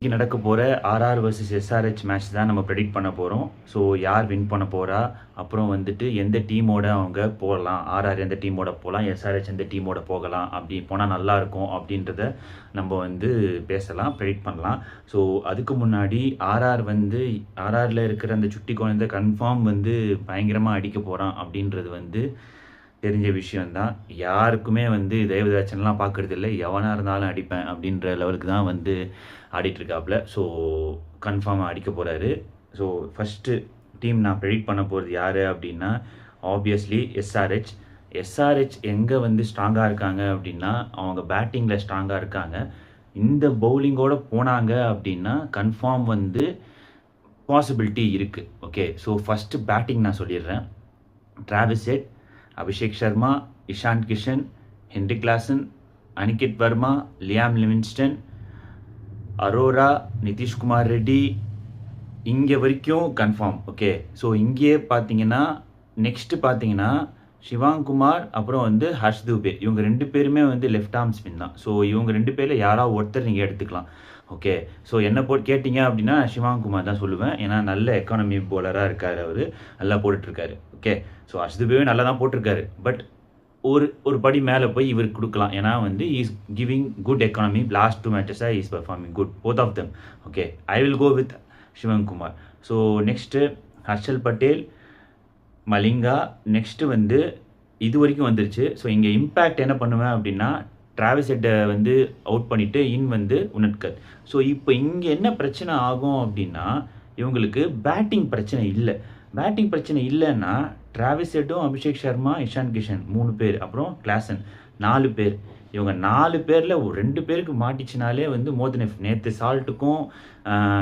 இன்னைக்கு நடக்க போகிற ஆர்ஆர் vs எஸ்ஆர்ஹெச் மேட்ச் தான் நம்ம ப்ரெடிக்ட் பண்ண போகிறோம். ஸோ யார் வின் பண்ண போகிறா, அப்புறம் வந்துட்டு எந்த டீமோட அவங்க போகலாம், ஆர்ஆர் எந்த டீமோட போகலாம், எஸ்ஆர்ஹெச் எந்த டீமோட போகலாம், அப்படி போனால் நல்லாயிருக்கும் அப்படின்றத நம்ம வந்து பேசலாம், ப்ரெடிக்ட் பண்ணலாம். ஸோ அதுக்கு முன்னாடி ஆர்ஆரில் இருக்கிற அந்த சுட்டி குழந்தை கன்ஃபார்ம் வந்து பயங்கரமாக அடிக்க போகிறான் அப்படின்றது வந்து தெரிஞ்ச விஷயந்தான். யாருக்குமே வந்து தேவதாச்சன்லாம் பார்க்குறது இல்லை, எவனாக இருந்தாலும் அடிப்பேன் அப்படின்ற லெவலுக்கு தான் வந்து ஆடிட்டுருக்காப்புல. ஸோ கன்ஃபார்மாக அடிக்க போகிறாரு. ஸோ ஃபஸ்ட்டு டீம் நான் ப்ரெடிக்ட் பண்ண போகிறது யார் அப்படின்னா ஆப்வியஸ்லி எஸ்ஆர்ஹெச். எஸ்ஆர்ஹெச் எங்கே வந்து ஸ்ட்ராங்காக இருக்காங்க அப்படின்னா அவங்க பேட்டிங்கில் ஸ்ட்ராங்காக இருக்காங்க. இந்த பவுலிங்கோடு போனாங்க அப்படின்னா கன்ஃபார்ம் வந்து பாசிபிலிட்டி இருக்குது. ஓகே, ஸோ ஃபஸ்ட்டு பேட்டிங் நான் சொல்லிடுறேன். Travis Head, Abhishek Sharma, Ishan Kishan, Henry Klaasen, Aniket Verma, Liam Livingstone, Arora, Nitish Kumar Reddy, இங்கே வரைக்கும் கன்ஃபார்ம். ஓகே, ஸோ இங்கேயே பார்த்தீங்கன்னா நெக்ஸ்ட்டு பார்த்தீங்கன்னா சிவாங்குமார், அப்புறம் வந்து ஹர்ஷ் தூபே, இவங்க 2 பேருமே வந்து லெஃப்ட் ஆர்ம் ஸ்பின் தான். ஸோ இவங்க 2 பேரில் யாராவது ஒருத்தர் நீங்கள் எடுத்துக்கலாம். ஓகே, ஸோ என்ன கேட்டிங்க அப்படின்னா சிவாங்குமார் தான் சொல்லுவேன். ஏன்னா நல்ல எக்கானமி போலராக இருக்கார், அவர் நல்லா போட்டுட்ருக்காரு. ஓகே, ஸோ ஹர்ஷ் தூபேவே நல்லா தான் போட்டிருக்காரு. பட் ஒரு படி மேலே போய் இவருக்கு கொடுக்கலாம். ஏன்னா வந்து is giving good economy. Last 2 மேட்சஸாக is performing good, both of them. Okay, I will go with Shivangkumar. So next Harshal Patel, Malinga. Next வந்து இது வரைக்கும் வந்துருச்சு. ஸோ இங்கே இம்பேக்ட் என்ன பண்ணுவேன் அப்படின்னா டிராவிஸ் ஹெட்டை வந்து அவுட் பண்ணிவிட்டு இன் வந்து உனட்கர். ஸோ இப்போ இங்கே என்ன பிரச்சனை ஆகும் அப்படின்னா இவங்களுக்கு பேட்டிங் பிரச்சனை இல்லை. பேட்டிங் பிரச்சனை இல்லைன்னா டிராவிஸ் ஹெட்டும், அபிஷேக் சர்மா, இஷான் கிஷன் 3 பேர், அப்புறம் கிளாசன் 4 பேர். இவங்க 4 பேரில் ஒரு 2 பேருக்கு மாட்டிச்சினாலே வந்து மோதனெஃப் நேற்று சால்ட்டுக்கும்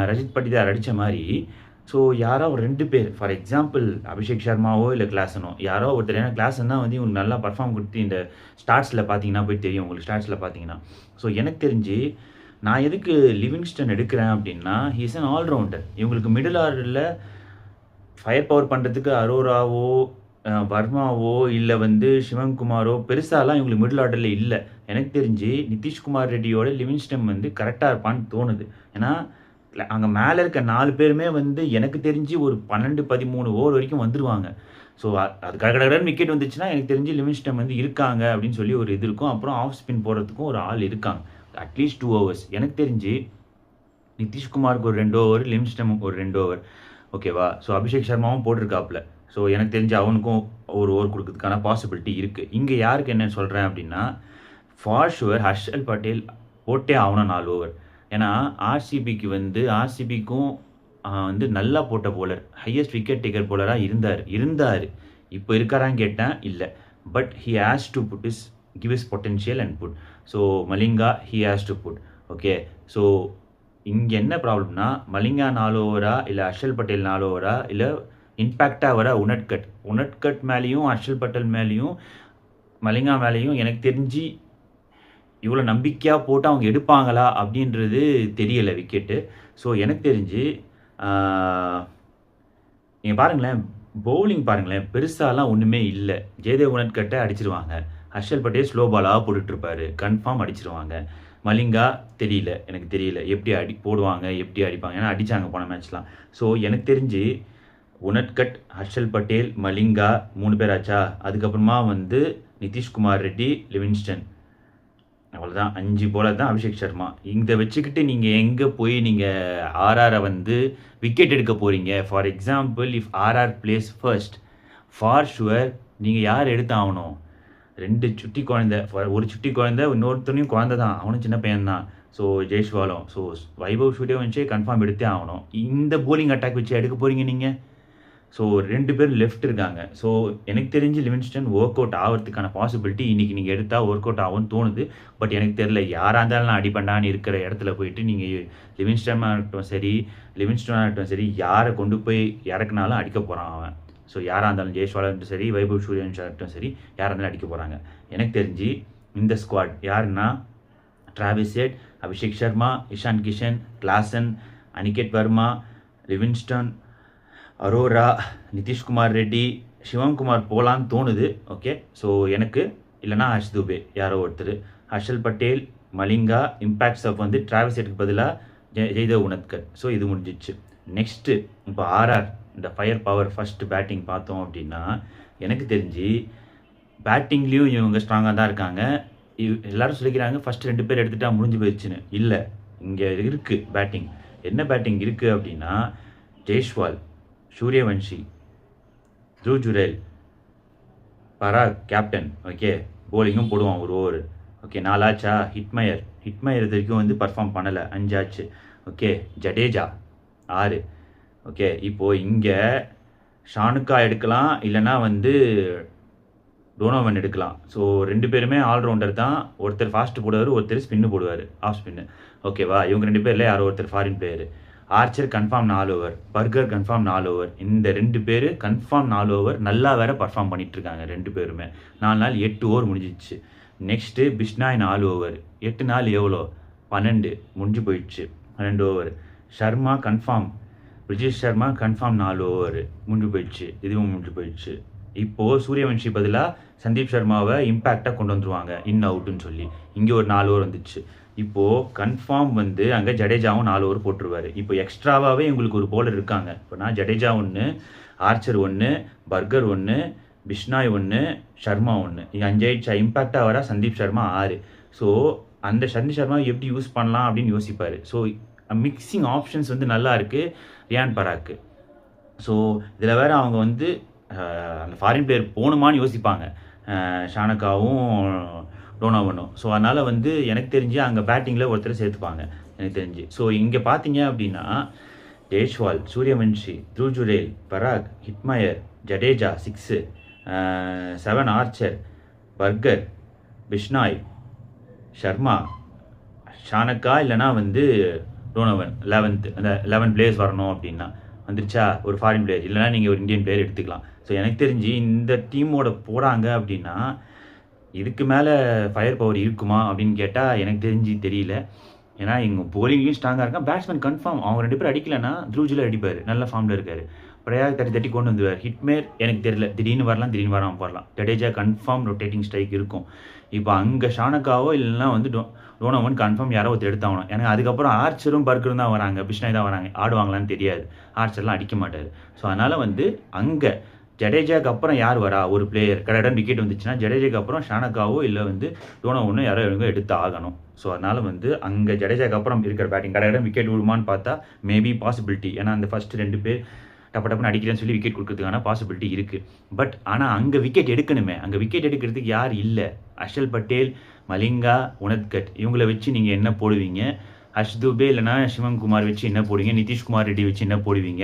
ரஜித் பட்டிதார் அடித்த மாதிரி. ஸோ யாரோ ஒரு 2 பேர், ஃபார் எக்ஸாம்பிள் அபிஷேக் சர்மாவோ இல்லை கிளாசனோ யாரோ ஒருத்தர். ஏன்னா கிளாசன் தான் வந்து இவங்க நல்லா பர்ஃபார்ம் கொடுத்து இந்த ஸ்டார்ட்ஸில் பார்த்தீங்கன்னா போய் தெரியும் உங்களுக்கு, ஸ்டார்ட்ஸில் பார்த்தீங்கன்னா. ஸோ எனக்கு தெரிஞ்சு நான் எதுக்கு லிவிங்ஸ்டன் எடுக்கிறேன் அப்படின்னா ஹீஸ் அன் ஆல்ரவுண்டர். இவங்களுக்கு மிடில் ஆர்டரில் ஃபயர் பவர் பண்ணுறதுக்கு அரோராவோ வர்மாவோ இல்லை வந்து சிவங்குமாரோ பெருசாலாம் இவங்களுக்கு மிடில் ஆர்டரில் இல்லை. எனக்கு தெரிஞ்சு நிதிஷ்குமார் ரெட்டியோட லிவிங்ஸ்டன் வந்து கரெக்டாக இருப்பான்னு தோணுது. ஏன்னா அங்கே மேலே இருக்க 4 பேருமே வந்து எனக்கு தெரிஞ்சு ஒரு 12-13 ஓவர் வரைக்கும் வந்துடுவாங்க. ஸோ அது கடகடன்னு விக்கெட் வந்துச்சுன்னா எனக்கு தெரிஞ்சு லிவிங்ஸ்டன் வந்து இருக்காங்க அப்படின்னு சொல்லி ஒரு இது இருக்கும். அப்புறம் ஆஃப் ஸ்பின் போடுறதுக்கும் ஒரு ஆள் இருக்காங்க, அட்லீஸ்ட் 2 ஓவர்ஸ். எனக்கு தெரிஞ்சு நிதிஷ்குமாருக்கு ஒரு 2 ஓவர், லிவிங்ஸ்டனுக்கு ஒரு 2 ஓவர். ஓகேவா? ஸோ அபிஷேக் சர்மாவும் போட்டிருக்காப்புல. ஸோ எனக்கு தெரிஞ்சு அவனுக்கும் ஒரு ஓவர் கொடுக்கறதுக்கான பாசிபிலிட்டி இருக்குது. இங்கே யாருக்கு என்ன சொல்கிறேன் அப்படின்னா ஃபார் ஷுவர் ஹர்ஷல் பட்டேல் போட்டே ஆகணும் 4 ஓவர். ஏன்னா ஆர்சிபிக்கும் வந்து நல்லா போட்ட போலர், ஹையஸ்ட் விக்கெட் டேக்கர் போலராக இருந்தார். இப்போ இருக்காரான்னு கேட்டேன், இல்லை. But he has to put give is potential and put. So Malinga he has to put. Okay, so இங்கே என்ன ப்ராப்ளம்னா மலிங்கா 4 ஓவரா இல்லை ஹர்ஷல் பட்டேல் 4 ஓவரா இல்லை இம்பேக்டாக வர உனட்கட் மேலேயும் ஹர்ஷல் பட்டேல் மேலேயும் மலிங்கா மேலேயும் எனக்கு தெரிஞ்சு இவ்வளோ நம்பிக்கையாக போட்டு அவங்க எடுப்பாங்களா அப்படின்றது தெரியலை விக்கெட்டு. ஸோ எனக்கு தெரிஞ்சு நீங்கள் பாருங்களேன், பவுலிங் பாருங்களேன், பெருசாலாம் ஒன்றுமே இல்லை. ஜெயதேவ் உனட்கட்டை அடிச்சிருவாங்க, ஹர்ஷல் பட்டேல் ஸ்லோ பாலாக போட்டுட்ருப்பாரு, கன்ஃபார்ம் அடிச்சிருவாங்க. மலிங்கா எனக்கு தெரியல எப்படி போடுவாங்க, எப்படி அடிப்பாங்க. ஏன்னா அடித்தாங்க போன மேட்ச்லாம். ஸோ எனக்கு தெரிஞ்சு உனட்கட், ஹர்ஷல் பட்டேல், மலிங்கா 3 பேர் ஆச்சா. அதுக்கப்புறமா வந்து நிதிஷ்குமார் ரெட்டி, லிவிங்ஸ்டன், அவ்வளோதான் 5 போலர் தான். அபிஷேக் சர்மா. இதை வச்சுக்கிட்டு நீங்கள் எங்கே போய் நீங்கள் ஆர்ஆரை வந்து விக்கெட் எடுக்க போகிறீங்க? For example if RR plays first, for sure நீங்கள் யார் எடுத்து ஆகணும்? 2 சுட்டி குழந்தை, ஒரு சுட்டி குழந்தை, இன்னொருத்தனையும் குழந்தை தான், அவனும் சின்ன பையன் தான். ஸோ ஜெய்ஸ்வாலும், ஸோ வைபவ் சூர்யவன்ஷே கன்ஃபார்ம் எடுத்தே ஆகணும். இந்த போலிங் அட்டாக் வச்சு எடுக்க போகிறீங்க நீங்கள். ஸோ 2 பேர் லெஃப்ட் இருக்காங்க. ஸோ எனக்கு தெரிஞ்சு லிவிங்ஸ்டன் ஒர்க் அவுட் ஆகிறதுக்கான பாசிபிலிட்டி இன்றைக்கி நீங்கள் எடுத்தால் ஒர்க் அவுட் ஆகும்னு தோணுது. பட் எனக்கு தெரில, யாராக இருந்தாலும் நான் அடிப்பண்டான்னு இருக்கிற இடத்துல போயிட்டு நீங்கள் லிவிங்ஸ்டனாக இருக்கட்டும் சரி யாரை கொண்டு போய் இறக்குனாலும் அடிக்க போகிறான் அவன். ஸோ யாராக இருந்தாலும் ஜெய்ஸ்வாலாக இருக்கட்டும் சரி, வைபவ் சூர்யவன்ஷாக இருக்கட்டும் சரி, யாராக இருந்தாலும் அடிக்க போகிறாங்க. எனக்கு தெரிஞ்சு இந்த ஸ்குவாட் யாருன்னா Travis Head, Abhishek Sharma, Ishan Kishan, Klaasen, Aniket Varma, Livingstone, Arora, Nitish Kumar Reddy, Shivangkumar போகலான்னு தோணுது. ஓகே, ஸோ எனக்கு இல்லைனா ஹர்ஷ் தூபே யாரோ ஒருத்தர், ஹர்ஷல் பட்டேல், மலிங்கா, இம்பேக்ட் ஸ்டஃப் வந்து டிராவிஸ் ஹெட்டுக்கு பதிலாக ஜெய்தேவ் உனத்கட். ஸோ இது முடிஞ்சிச்சு. நெக்ஸ்ட்டு இப்போ ஆர்ஆர் இந்த ஃபயர் பவர் ஃபஸ்ட்டு பேட்டிங் பார்த்தோம் அப்படின்னா, எனக்கு தெரிஞ்சு பேட்டிங்லேயும் இவங்க ஸ்ட்ராங்காக தான் இருக்காங்க. எல்லாரும் சொல்லிக்கிறாங்க ஃபஸ்ட்டு 2 பேர் எடுத்துட்டா முடிஞ்சு போயிடுச்சுன்னு. இல்லை, இங்கே இருக்குது பேட்டிங். என்ன பேட்டிங் இருக்குது அப்படின்னா, ஜெய்ஸ்வால், சூரியவன்ஷி, த்ருவ் ஜுரேல், பராக் கேப்டன். ஓகே, போலிங்கும் போடுவான் ஒரு ஓவர். ஓகே, 4 ஆச்சா? ஹிட்மயர் இது வரைக்கும் வந்து பர்ஃபார்ம் பண்ணலை, 5 ஆச்சு. ஓகே, ஜடேஜா 6. ஓகே, இப்போது இங்கே ஷானுக்கா எடுக்கலாம், இல்லைனா வந்து டோனோவன் எடுக்கலாம். ஸோ 2 பேருமே ஆல்ரவுண்டர் தான். ஒருத்தர் ஃபாஸ்ட் போடுவார், ஒருத்தர் ஸ்பின்னு போடுவார், ஆஃப் ஸ்பின்னு. ஓகேவா? இவங்க 2 பேரில் யாரோ ஒருத்தர் foreign player. Archer confirm 4 over, burger confirm 4 over. இந்த 2 பேர் கன்ஃபார்ம் 4 ஓவர் நல்லா வேற பர்ஃபார்ம் பண்ணிகிட்ருக்காங்க 2 பேருமே. 4 நாள் 8 ஓவர் முடிஞ்சிச்சு. Next Bishnoi 4 over. 8 நாள் எவ்வளோ? 12 முடிஞ்சு போயிடுச்சு, 2 over. Sharma confirm, Brijesh Sharma confirm 4 over முடிஞ்சு போயிடுச்சு, இதுவும் முடிஞ்சு போயிடுச்சு. இப்போது சூரியவன்ஷி பதிலாக சந்தீப் சர்மாவை இம்பேக்டாக கொண்டு வந்துருவாங்க, இன் அவுட்டுன்னு சொல்லி. இங்கே ஒரு 4 ஓவர் வந்துச்சு. இப்போது கன்ஃபார்ம் வந்து அங்கே ஜடேஜாவும் 4 ஓவர் போட்டுருவார். இப்போ எக்ஸ்ட்ராவாகவே உங்களுக்கு ஒரு போலர் இருக்காங்க. இப்போ நான் ஜடேஜா 1, ஆர்ச்சர் 1, பர்கர் 1, பிஷ்னாய் 1, ஷர்மா 1. இது 5 ஆயிடுச்சா? இம்பேக்டாக வர சந்தீப் சர்மா 6. ஸோ அந்த சந்தீப் சர்மா எப்படி யூஸ் பண்ணலாம் அப்படின்னு யோசிப்பார். ஸோ மிக்சிங் ஆப்ஷன்ஸ் வந்து நல்லா இருக்குது ரியான் பராக்கு. ஸோ இதில் வேறு அவங்க வந்து அந்த ஃபாரின் பிளேயர் போகணுமான்னு யோசிப்பாங்க, ஷானக்காவும் டோனோவனும். ஸோ அதனால் வந்து எனக்கு தெரிஞ்சு அங்கே பேட்டிங்கில் ஒருத்தர் சேர்த்துப்பாங்க எனக்கு தெரிஞ்சு. ஸோ இங்கே பார்த்தீங்க அப்படின்னா Jaiswal, Suryavanshi, Dhruv Jurel, Parag, Hetmyer, Jadeja 6, 7 Archer, Burger, Bishnoi, Sharma, Shanaka, இல்லைனா வந்து டோனோவன் 11th. அந்த 11 பிளேயர்ஸ் வரணும் அப்படின்னா வந்துருச்சா? ஒரு ஃபாரின் பிளேயர், இல்லைனா நீங்கள் ஒரு இந்தியன் பிளேயர் எடுத்துக்கலாம். ஸோ எனக்கு தெரிஞ்சு இந்த டீமோட போகிறாங்க அப்படின்னா இதுக்கு மேலே ஃபயர் பவர் இருக்குமா அப்படின்னு கேட்டால் எனக்கு தெரிஞ்சு தெரியல. ஏன்னா எங்கள் போலிங்லேயும் ஸ்ட்ராங்காக இருக்கான். பேட்ஸ்மேன் கன்ஃபார்ம் அவங்க 2 பேர் அடிக்கலைன்னா த்ருவ் ஜுரேல் அடிப்பார், நல்ல ஃபார்மில் இருக்கார். பிரயாக் தட்டி கொண்டு வந்துவார். ஹிட்மேர் எனக்கு தெரியல, திடீர்னு வரலாம், திடீர்னு வராமல் போடலாம். ஜடேஜா கன்ஃபார்ம் ரொட்டேட்டிங் ஸ்ட்ரைக் இருக்கும். இப்போ அங்கே ஷானக்காவோ இல்லைனா வந்து டோனோவன் கன்ஃபார்ம் யாரோ ஒருத்தர் எடுத்தாகணும். ஏன்னா அதுக்கப்புறம் ஆர்ச்சரும் பர்கரும் தான் வராங்க, பிஷ்னாய் தான் வராங்க. ஆடுவாங்களான்னு தெரியாது, ஆர்ச்சர்லாம் அடிக்க மாட்டார். ஸோ அதனால் வந்து அங்கே ஜடேஜாக்கு அப்புறம் யார் வரா? ஒரு பிளேயர் கடடன் விக்கெட் வந்துச்சுன்னா ஜடேஜாக்கு அப்புறம் ஷானக்காவோ இல்லை வந்து டோனோவனோ யாரோ இவங்க எடுத்து ஆகணும். ஸோ அதனால் வந்து அங்கே ஜடேஜாக்கு அப்புறம் இருக்கிற பேட்டிங் கடடன் விக்கெட் விடுமான்னு பார்த்தா மேபி பாசிபிலிட்டி. ஏன்னா அந்த ஃபஸ்ட்டு 2 பேர் டப்புன்னு அடிக்கிறேன்னு சொல்லி விக்கெட் கொடுக்கறதுக்கான பாசிபிலிட்டி இருக்குது. பட் ஆனால் அங்கே விக்கெட் எடுக்கணுமே, அங்கே விக்கெட் எடுக்கிறதுக்கு யார் இல்லை? ஹர்ஷல் பட்டேல், மலிங்கா, உனத்கட் இவங்கள வச்சு நீங்கள் என்ன போடுவீங்க? ஹர்ஷ் துபே இல்லைனா சிவகுமார் வச்சு என்ன போடுவீங்க? நிதிஷ்குமார் ரெட்டி வச்சு என்ன போடுவீங்க?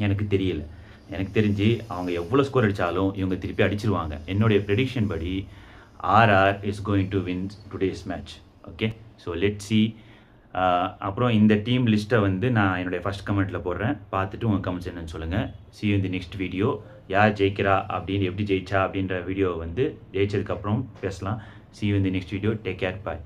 எனக்கு தெரியல. எனக்கு தெரிஞ்சு அவங்க எவ்வளோ ஸ்கோர் அடித்தாலும் இவங்க திருப்பி அடிச்சிருவாங்க. என்னுடைய ப்ரெடிக்ஷன் படி RR is going to win today's match. Okay, so let's see. அப்புறம் இந்த டீம் லிஸ்ட்டை வந்து நான் என்னுடைய ஃபஸ்ட் கமெண்ட்டில் போடுறேன், பார்த்துட்டு உங்கள் கமெண்ட்ஸ் என்னன்னு சொல்லுங்கள். see you in the next video. யார் ஜெயிக்கிறா அப்படின்னு, எப்படி ஜெயிச்சா அப்படின்ற வீடியோ வந்து ஜெயிச்சதுக்கப்புறம் பேசலாம். see you in the next video. Take care, bye.